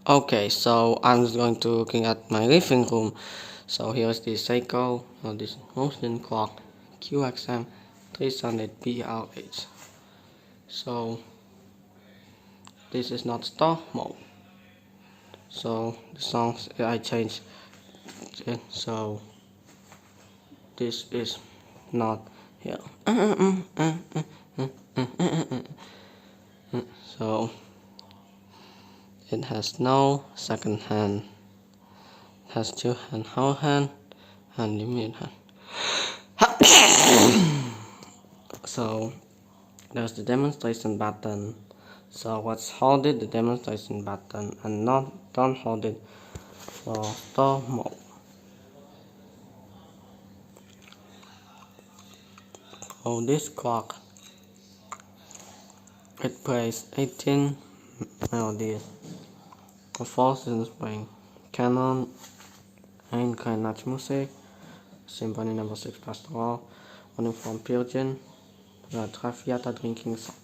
Okay, so I'm just going to looking at my living room. So here's the Seiko, this motion clock Qxm378B. So this is not stop mode. So the songs I changed it, so this is not here. So it has no second hand. It has two hand, whole hand, and the mid hand. So there's the demonstration button. So let's hold it, the demonstration button, and don't hold it for stop mode. So this clock, it plays 18 melodies. The first is playing canon, and Kleinach music, Symphony No. 6 Pastoral, running from Pigeon, the Traviata drinking song,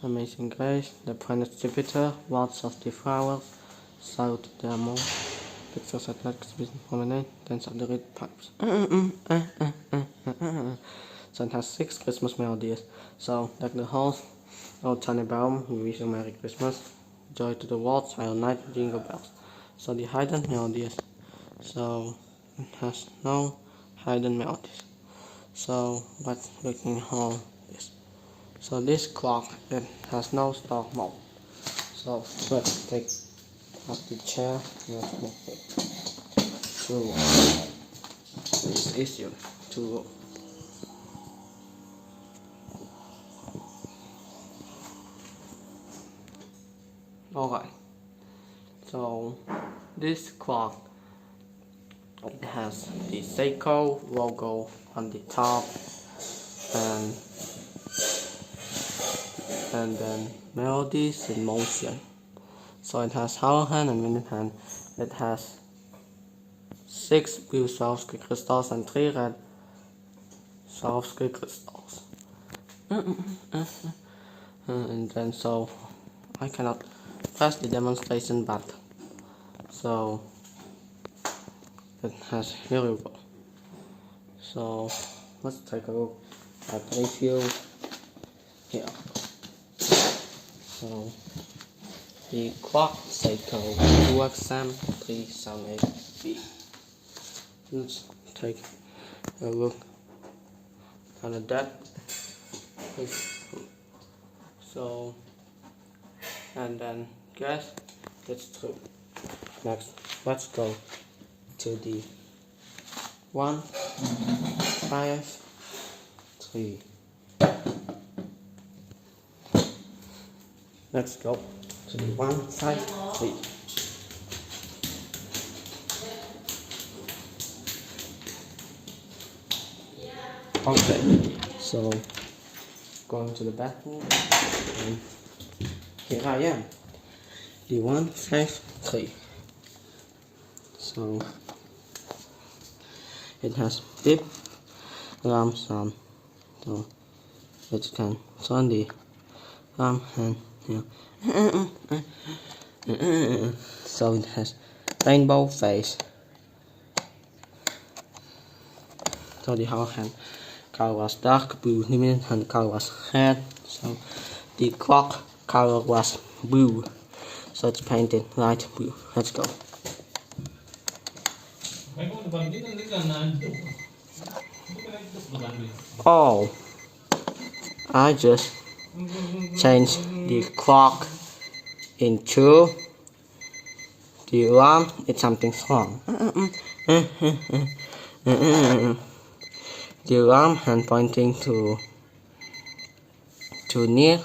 Amazing Grace, The Planet Jupiter, Waltz of the Flowers, Salute to the Moon, Pictures at Night, Promenade, Dance of the Red Pipes. So it has 6 Christmas melodies. So like the whole old Tiny Baum, we wish you Merry Christmas, Joy to the World, Silent Night, Jingle Bells. So the hidden melodies. So it has no hidden melodies. So let's looking at this. So this clock, it has no stop mode. So let's take off the chair. Let's move it to this issue to Alright, so this clock, it has the Seiko logo on the top, and then melodies in motion. So it has hollow hand and minute hand. It has 6 blue Swarovski crystals and 3 red Swarovski crystals. And then so I cannot press the demonstration button. So it has really well. So let's take a look at the review here. So the clock Seiko Qxm378B. Let's take a look at that. So and then guess it's true. Next, let's go to the 1, 5, 3. Let's go to the 1, 5, 3. Okay, so going to the bathroom, and here I am, the 1, 5, 3. So it has beep alarm sound, so it can turn the alarm hand here. So it has rainbow face. So the whole hand color was dark blue, limited hand color was red. So the clock color was blue. So it's painted light blue. Let's go. Oh, I just changed the clock into the alarm. It's something wrong. The alarm hand pointing to near,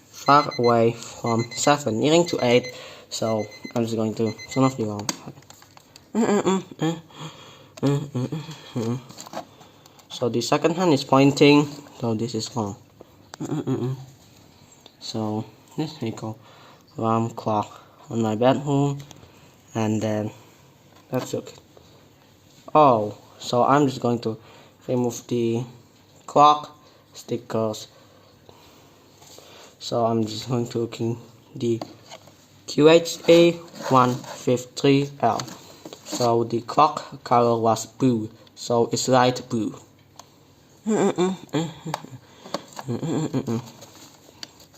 far away from 7, nearing to 8. So I'm just going to turn off the alarm. So the second hand is pointing, so this is wrong. So this Seiko alarm clock on my bedroom, and then let's look. Oh, so I'm just going to remove the clock stickers. So I'm just going to look in the Qhe153L. So the clock color was blue, so it's light blue.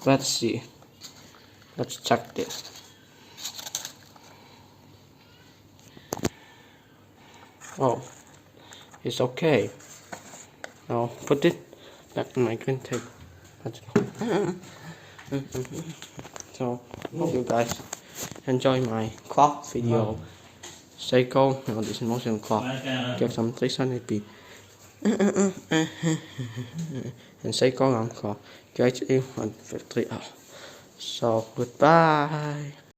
Let's see. Let's check this. Oh, it's okay. Now put it back in my green tape. Let's go. So hope you guys enjoy my clock video. Seiko melodees in motion clock. Qxm378B. And Seiko alarm clock. Qhe153L. So goodbye.